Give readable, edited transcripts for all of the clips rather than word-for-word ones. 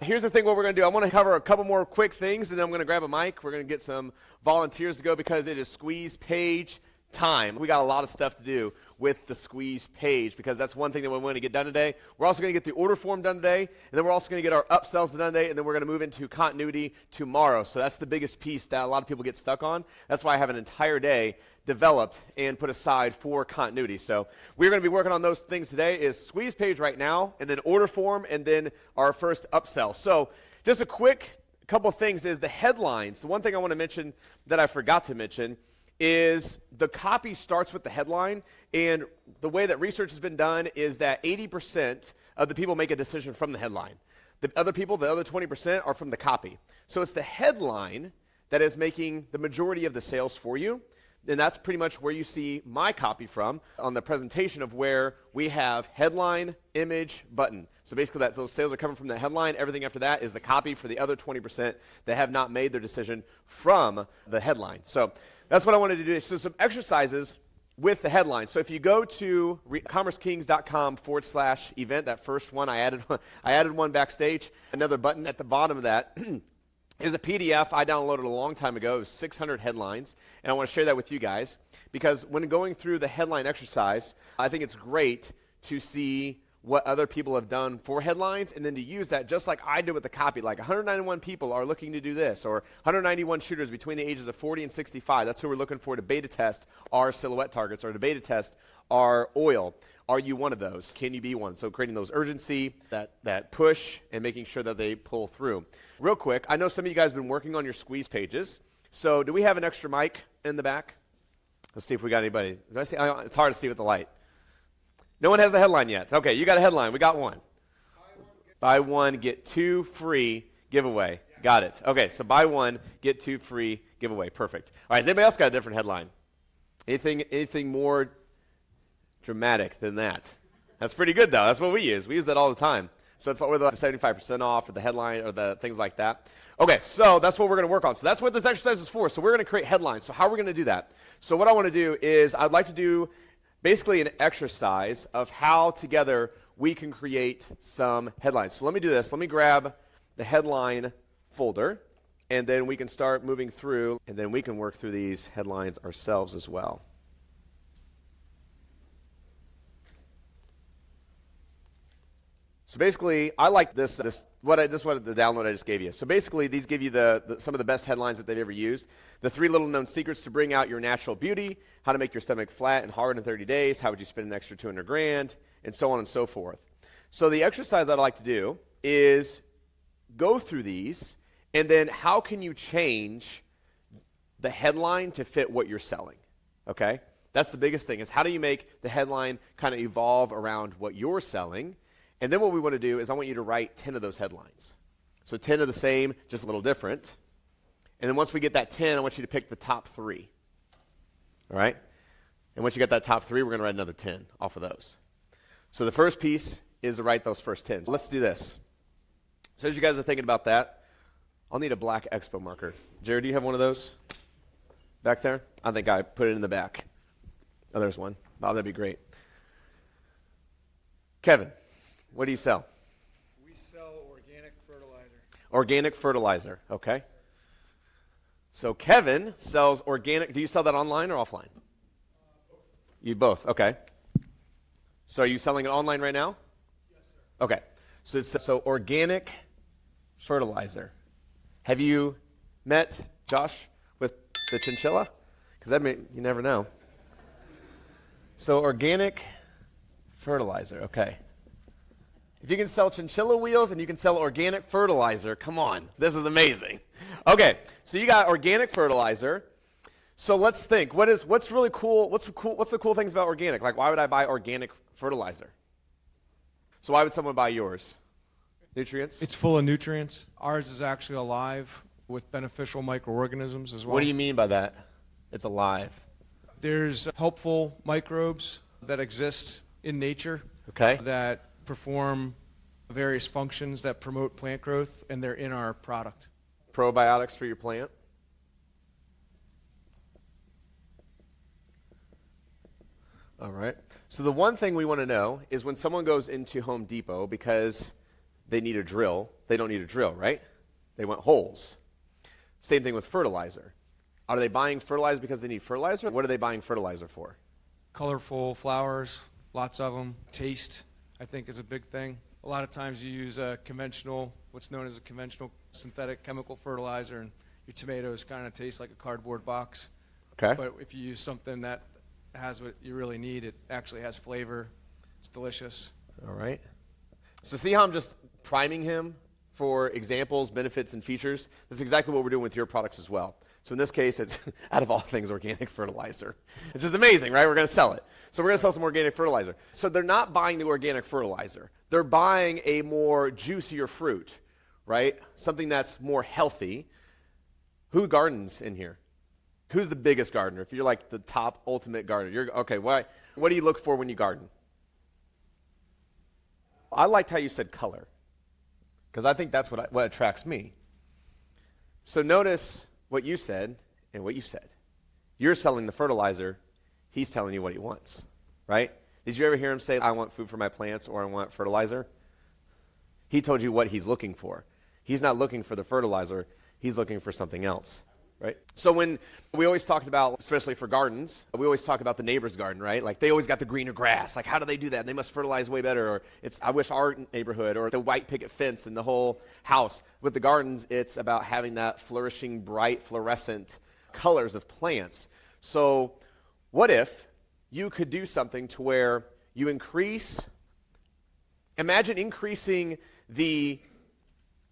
Here's the thing what we're going to do. I want to cover a couple more quick things, and then I'm going to grab a mic. We're going to get some volunteers to go because it is squeeze page time. We got a lot of stuff to do with the squeeze page because that's one thing that we want to get done today. We're also going to get the order form done today, and then we're also going to get our upsells done today, and then we're going to move into continuity tomorrow. So that's the biggest piece that a lot of people get stuck on. That's why I have an entire day developed and put aside for continuity. So we're going to be working on those things today is squeeze page right now, and then order form, and then our first upsell. So just a quick couple of things is the headlines. The one thing I want to mention that I forgot to mention is the copy starts with the headline, and the way that research has been done is that 80% of the people make a decision from the headline. The other people, the other 20%, are from the copy. So it's the headline that is making the majority of the sales for you, and that's pretty much where you see my copy from on the presentation of where we have headline, image, button. So basically those sales are coming from the headline. Everything after that is the copy for the other 20% that have not made their decision from the headline. So that's what I wanted to do. So some exercises with the headline. So if you go to commercekings.com/event, that first one, I added one backstage. Another button at the bottom of that is a PDF I downloaded a long time ago. It was 600 headlines, and I want to share that with you guys because when going through the headline exercise, I think it's great to see what other people have done for headlines and then to use that just like I did with the copy. Like 191 people are looking to do this, or 191 shooters between the ages of 40 and 65. That's who we're looking for to beta test our silhouette targets or to beta test our oil. Are you one of those? Can you be one? So creating those urgency, that push, and making sure that they pull through. Real quick, I know some of you guys have been working on your squeeze pages. So do we have an extra mic in the back? Let's see if we got anybody. Did I see? It's hard to see with the light. No one has a headline yet. Okay, you got a headline. We got one. Buy one, get two free giveaway. Yeah. Got it. Okay, so buy one, get two free giveaway. Perfect. All right, has anybody else got a different headline? Anything more dramatic than that? That's pretty good, though. That's what we use. We use that all the time. So it's with the 75% off or the headline or the things like that. Okay, so that's what we're going to work on. So that's what this exercise is for. So we're going to create headlines. So how are we going to do that? So what I want to do is I'd like to do basically an exercise of how together we can create some headlines. So let me do this. Let me grab the headline folder, and then we can start moving through, and then we can work through these headlines ourselves as well. So basically, I like this the download I just gave you. So basically, these give you some of the best headlines that they've ever used. The 3 little known secrets to bring out your natural beauty, how to make your stomach flat and hard in 30 days, how would you spend an extra $200,000, and so on and so forth. So the exercise I'd like to do is go through these, and then how can you change the headline to fit what you're selling, okay? That's the biggest thing, is how do you make the headline kind of evolve around what you're selling. And then what we want to do is I want you to write 10 of those headlines. So 10 of the same, just a little different. And then once we get that 10, I want you to pick the top 3. All right? And once you get that top 3, we're going to write another 10 off of those. So the first piece is to write those first 10. So let's do this. So as you guys are thinking about that, I'll need a black Expo marker. Jared, do you have one of those back there? I think I put it in the back. Oh, there's one. Oh, that'd be great. Kevin. What do you sell? We sell organic fertilizer. Organic fertilizer, okay. So Kevin sells organic. Do you sell that online or offline? Both. You both, okay. So are you selling it online right now? Yes, sir. Okay. So organic fertilizer. Have you met Josh with the chinchilla? Because you never know. So organic fertilizer, okay. If you can sell chinchilla wheels and you can sell organic fertilizer, come on, this is amazing. Okay, so you got organic fertilizer. So let's think. What's really cool? What's the cool things about organic? Like, why would I buy organic fertilizer? So why would someone buy yours? Nutrients? It's full of nutrients. Ours is actually alive with beneficial microorganisms as well. What do you mean by that? It's alive. There's helpful microbes that exist in nature. Okay. That perform various functions that promote plant growth, and they're in our product. Probiotics for your plant. All right. So the one thing we want to know is when someone goes into Home Depot, because they need a drill. They don't need a drill, right? They want holes. Same thing with fertilizer. Are they buying fertilizer because they need fertilizer? What are they buying fertilizer for? Colorful flowers, lots of them. Taste, I think, is a big thing. A lot of times you use a conventional, what's known as a conventional synthetic chemical fertilizer, and your tomatoes kind of taste like a cardboard box. Okay. But if you use something that has what you really need, it actually has flavor. It's delicious. All right. So see how I'm just priming him for examples, benefits, and features? That's exactly what we're doing with your products as well. So in this case, it's, out of all things, organic fertilizer. It's just amazing, right? We're going to sell it. So we're going to sell some organic fertilizer. So they're not buying the organic fertilizer. They're buying a more juicier fruit, right? Something that's more healthy. Who gardens in here? Who's the biggest gardener? If you're like the top ultimate gardener, okay, what do you look for when you garden? I liked how you said color, because I think that's what attracts me. So notice what you said and what you said. You're selling the fertilizer. He's telling you what he wants, right? Did you ever hear him say, I want food for my plants or I want fertilizer? He told you what he's looking for. He's not looking for the fertilizer. He's looking for something else, right? So when we always talked about, especially for gardens, we always talk about the neighbor's garden, right? Like they always got the greener grass. Like how do they do that? They must fertilize way better. Or it's, I wish our neighborhood, or the white picket fence in the whole house. With the gardens, it's about having that flourishing, bright, fluorescent colors of plants. So what if you could do something to where you imagine increasing the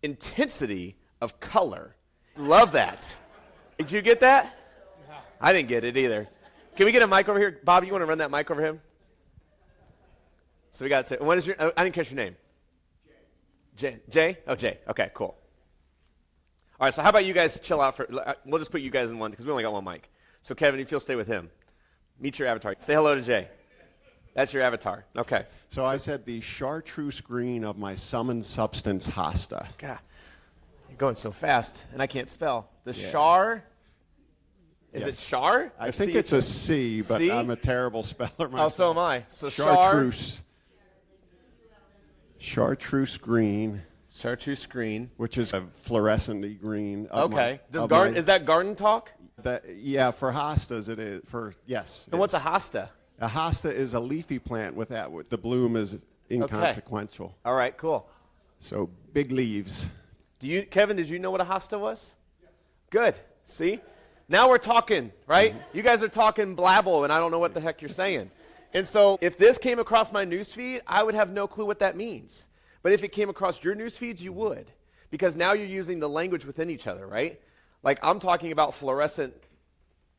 intensity of color. Love that. Did you get that? No. I didn't get it either. Can we get a mic over here? Bob, you want to run that mic over him? So we got to, what is your, I didn't catch your name. Jay. Jay? Oh, Jay. Okay, cool. All right, so how about you guys chill out for, we'll just put you guys in one because we only got one mic. So Kevin, if you'll stay with him. Meet your avatar. Say hello to Jay. That's your avatar. Okay. So I said the chartreuse green of my summoned substance hosta. God, you're going so fast, and I can't spell. The Yeah. char? Is Yes. it char? I think it's a C, but C? I'm a terrible speller myself. Oh, so am I. So chartreuse. Chartreuse green. Chartreuse green. Which is a fluorescent-y green. Okay. Is that garden talk? Yeah, for hostas it is. Yes. And what's a hosta? A hosta is a leafy plant with the bloom is inconsequential. All right, cool. So big leaves. Kevin, did you know what a hosta was? Yes. Good. See? Now we're talking, right? Mm-hmm. You guys are talking blabble, and I don't know what the heck you're saying. And so if this came across my newsfeed, I would have no clue what that means. But if it came across your newsfeeds, you would. Because now you're using the language within each other, right? Like I'm talking about fluorescent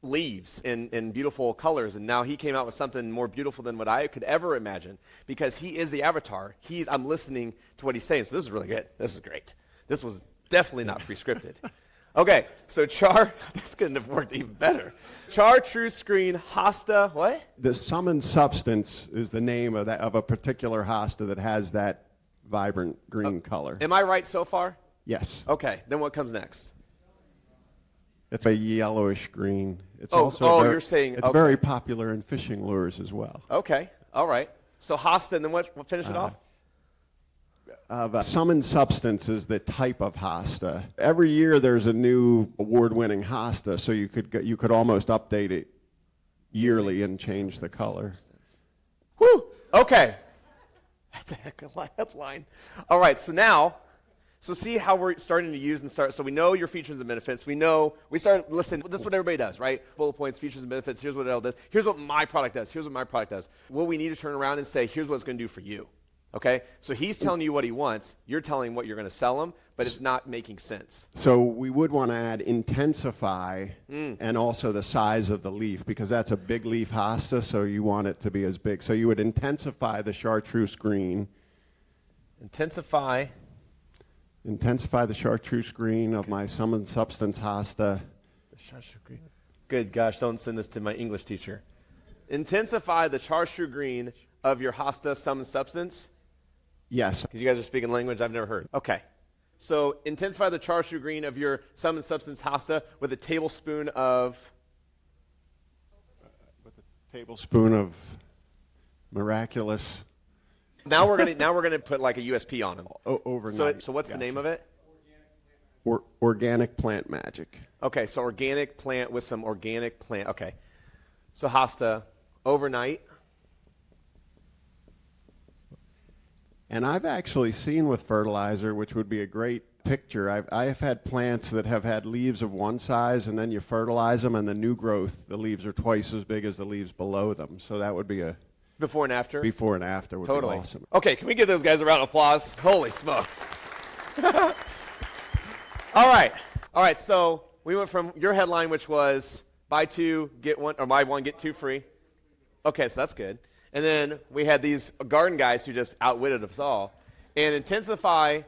leaves in beautiful colors, and now he came out with something more beautiful than what I could ever imagine because he is the avatar. I'm listening to what he's saying, so this is really good. This is great. This was definitely not pre-scripted. Okay, so this couldn't have worked even better. Chartreuse green hosta, what? The summoned substance is the name of a particular hosta that has that vibrant green color. Am I right so far? Yes. Okay, then what comes next? It's a yellowish green. It's you're saying it's very popular in fishing lures as well. Okay, all right. So hosta, and then what? We'll finish it off. Summoned substance is the type of hosta. Every year there's a new award-winning hosta, so you could almost update it yearly and change the color. Whew. Okay. That's a heck of a headline. All right, so see how we're starting to use so we know your features and benefits. Listen, this is what everybody does, right? Bullet points, features and benefits, here's what it all does. Here's what my product does. Here's what my product does. Well, we need to turn around and say, here's what it's going to do for you. Okay? So he's telling you what he wants. You're telling him what you're going to sell him, but it's not making sense. So we would want to add intensify and also the size of the leaf because that's a big leaf hosta, so you want it to be as big. So you would intensify the chartreuse green. Intensify the chartreuse green of my summoned substance hosta. Good gosh, don't send this to my English teacher. Intensify the chartreuse green of your hosta summoned substance? Yes. Because you guys are speaking language I've never heard. Okay. So intensify the chartreuse green of your summoned substance hosta with a tablespoon of miraculous Now we're gonna put like a USP on them. Overnight. So what's the name of it? Organic plant magic. Okay, so organic plant with some organic plant. Okay, so Hasta, overnight. And I've actually seen with fertilizer, which would be a great picture. I have had plants that have had leaves of one size, and then you fertilize them, and the new growth, the leaves are twice as big as the leaves below them. So that would be a Before and after? before and after would Totally. be awesome. Okay, can we give those guys a round of applause? Holy smokes. All right, so we went from your headline, which was buy two, get one, or buy one, get two free. Okay, so that's good. And then we had these garden guys who just outwitted us all. And intensify,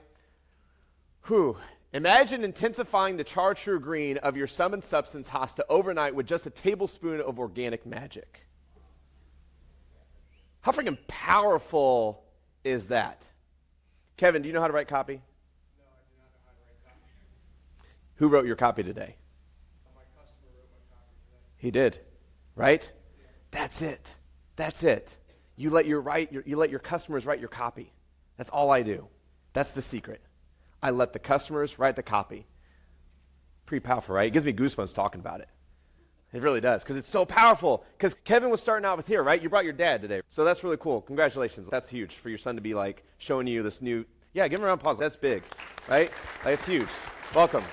imagine intensifying the char-true green of your summoned substance Hasta overnight with just a tablespoon of organic magic. How freaking powerful is that? Kevin, do you know how to write copy? No, I do not know how to write copy. Who wrote your copy today? My customer wrote my copy today. He did, right? Yeah. That's it. You let your customers write your copy. That's all I do. That's the secret. I let the customers write the copy. Pretty powerful, right? It gives me goosebumps talking about it. It really does, because it's so powerful. Because Kevin was starting out with here, right? You brought your dad today. So that's really cool. Congratulations. That's huge for your son to be like showing you this new, yeah, give him a round of applause. That's big, right? That's huge. Welcome.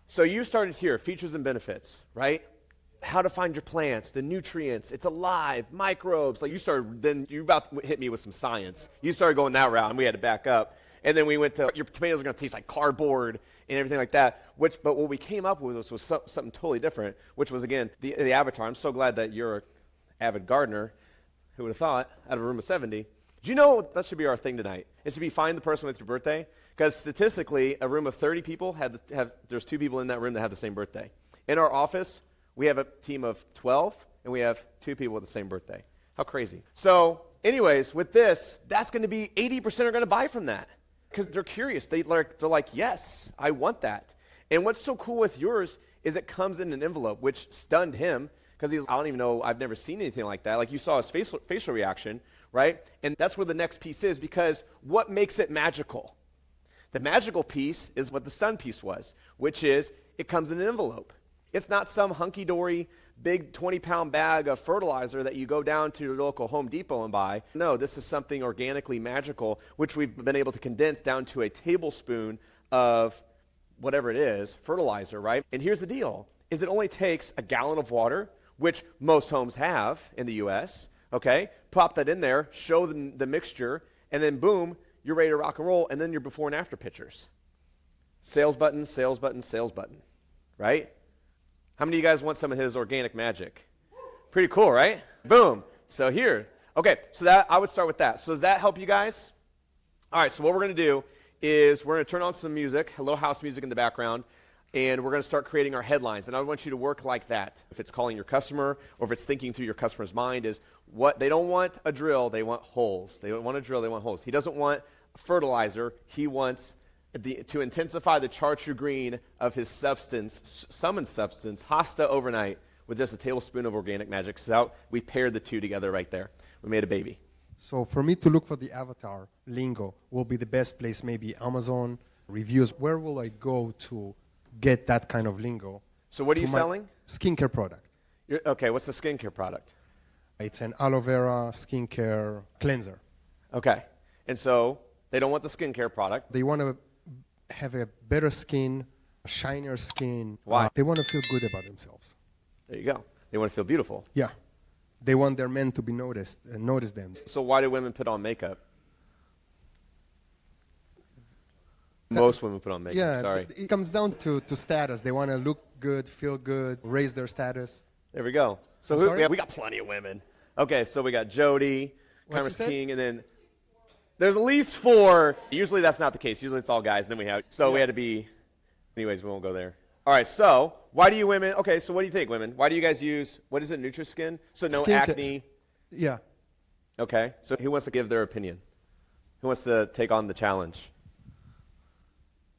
So you started here, features and benefits, right? How to find your plants, the nutrients, it's alive, microbes. Like then you about to hit me with some science. You started going that route, and we had to back up. And then we went to, your tomatoes are going to taste like cardboard and everything like that. But what we came up with was something totally different, which was, again, the avatar. I'm so glad that you're an avid gardener. Who would have thought, out of a room of 70. Do you know that should be our thing tonight? It should be find the person with your birthday. Because statistically, a room of 30 people, there's 2 people in that room that have the same birthday. In our office, we have a team of 12, and we have 2 people with the same birthday. How crazy. So anyways, with this, that's going to be 80% are going to buy from that. Because they're curious. They're like, yes, I want that. And what's so cool with yours is it comes in an envelope, which stunned him because I don't even know, I've never seen anything like that. Like you saw his facial reaction, right? And that's where the next piece is, because what makes it magical? The magical piece is what the stun piece was, which is it comes in an envelope. It's not some hunky-dory big 20-pound bag of fertilizer that you go down to your local Home Depot and buy. No, this is something organically magical, which we've been able to condense down to a tablespoon of whatever it is, fertilizer, right? And here's the deal, is it only takes a gallon of water, which most homes have in the U.S., okay? Pop that in there, show them the mixture, and then boom, you're ready to rock and roll, and then your before and after pictures. Sales button, sales button, sales button, right? How many of you guys want some of his organic magic? Pretty cool, right? Boom. So here. Okay, so that I would start with that. So does that help you guys? All right, so what we're going to do is we're going to turn on some music, a little house music in the background, and we're going to start creating our headlines. And I want you to work like that. If it's calling your customer or if it's thinking through your customer's mind, is what they don't want a drill, they want holes. They don't want a drill, they want holes. He doesn't want fertilizer. He wants to intensify the char-true green of his substance, summoned substance, Hasta overnight, with just a tablespoon of organic magic. So we paired the two together right there. We made a baby. So for me to look for the avatar lingo will be the best place, maybe Amazon, reviews. Where will I go to get that kind of lingo? So what are you selling? Skincare product. Okay, what's the skincare product? It's an aloe vera skincare cleanser. Okay, and so they don't want the skincare product. They want to have a better skin, shinier skin. Why? They want to feel good about themselves. There you go. They want to feel beautiful. Yeah. They want their men to be noticed and notice them. So why do women put on makeup? Most women put on makeup, Yeah, sorry. it comes down to status. They want to look good, feel good, raise their status. There we go. So we got plenty of women. Okay, so we got Jody, Commerce King, and then there's at least 4. Usually that's not the case. Usually it's all guys, and then we have, so we had to be, anyways, we won't go there. All right, so why do you women, okay, so what do you think, women? Why do you guys use, what is it, Nutri-Skin? So no acne. Yeah. Okay, so who wants to give their opinion? Who wants to take on the challenge?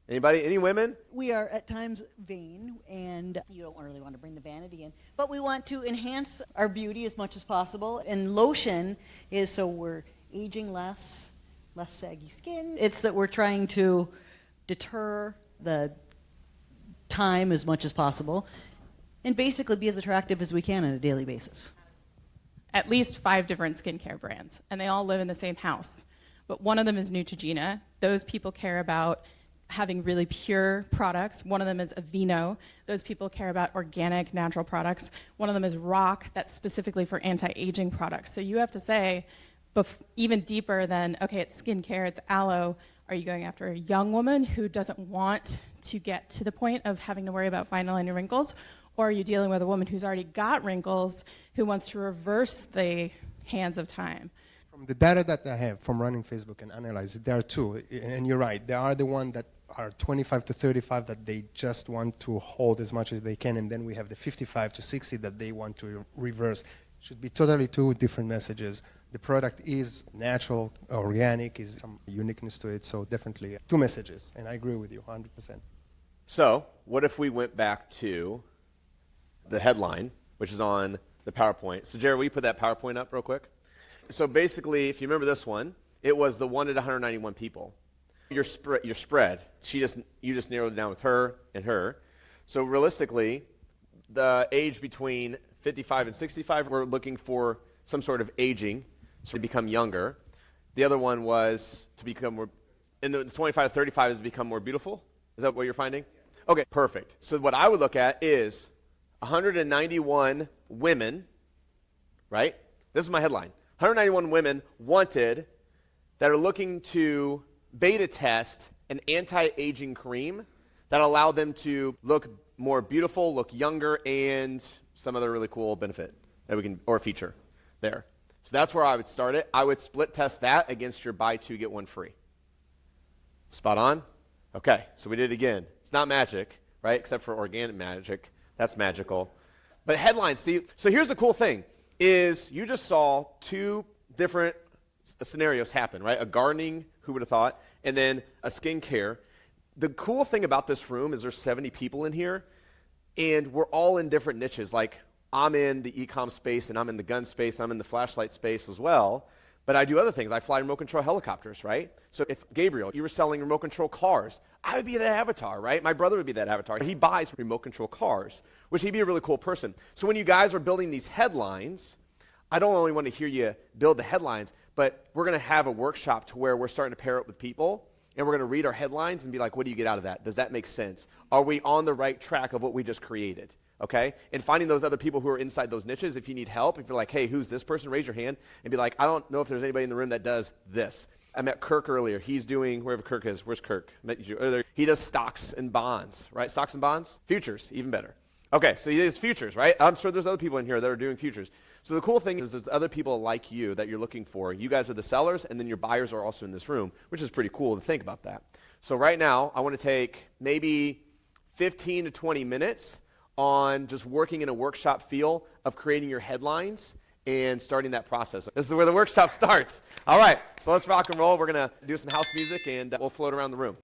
Anybody? Any women? We are at times vain, and you don't really want to bring the vanity in, but we want to enhance our beauty as much as possible, and lotion is so we're aging less saggy skin. It's that we're trying to deter the time as much as possible and basically be as attractive as we can on a daily basis. At least 5 different skincare brands, and they all live in the same house. But one of them is Neutrogena. Those people care about having really pure products. One of them is Aveeno. Those people care about organic, natural products. One of them is Rock, that's specifically for anti-aging products. So you have to say, even deeper than, okay, it's skincare, it's aloe, are you going after a young woman who doesn't want to get to the point of having to worry about fine lining wrinkles? Or are you dealing with a woman who's already got wrinkles who wants to reverse the hands of time? From the data that I have from running Facebook and analyze it, there are two, and you're right. There are the ones that are 25 to 35 that they just want to hold as much as they can, and then we have the 55 to 60 that they want to reverse. Should be totally two different messages. The product is natural, organic, is some uniqueness to it, so definitely two messages, and I agree with you 100%. So what if we went back to the headline, which is on the PowerPoint? So Jared, will you put that PowerPoint up real quick? So basically, if you remember this one, it was the 1 to 191 people. Your spread, you just narrowed it down with her and her. So realistically, the age between 55 and 65, we're looking for some sort of aging, so to become younger. The other one was to become more, and the 25 to 35 is to become more beautiful. Is that what you're finding? Okay, perfect. So what I would look at is 191 women, right? This is my headline. 191 women wanted that are looking to beta test an anti-aging cream that allowed them to look more beautiful, look younger, and some other really cool benefit that we can, or feature there. So that's where I would start it. I would split test that against your buy 2, get 1 free. Spot on? Okay, so we did it again. It's not magic, right? Except for organic magic. That's magical. But headlines, see, so here's the cool thing, is you just saw 2 different scenarios happen, right? A gardening, who would have thought, and then a skincare. The cool thing about this room is there's 70 people in here, and we're all in different niches. Like, I'm in the e-com space, and I'm in the gun space, I'm in the flashlight space as well. But I do other things. I fly remote control helicopters, right? So if, Gabriel, you were selling remote control cars, I would be that avatar, right? My brother would be that avatar. He buys remote control cars, which he'd be a really cool person. So when you guys are building these headlines, I don't only want to hear you build the headlines, but we're going to have a workshop to where we're starting to pair up with people, and we're going to read our headlines and be like, what do you get out of that? Does that make sense? Are we on the right track of what we just created? Okay? And finding those other people who are inside those niches, if you need help, if you're like, hey, who's this person? Raise your hand and be like, I don't know if there's anybody in the room that does this. I met Kirk earlier. He's doing, wherever Kirk is. Where's Kirk? Met you earlier. He does stocks and bonds, right? Stocks and bonds? Futures, even better. Okay, so he does futures, right? I'm sure there's other people in here that are doing futures. So the cool thing is there's other people like you that you're looking for. You guys are the sellers, and then your buyers are also in this room, which is pretty cool to think about that. So right now, I want to take maybe 15 to 20 minutes on just working in a workshop feel of creating your headlines and starting that process. This is where the workshop starts. All right, so let's rock and roll. We're going to do some house music, and we'll float around the room.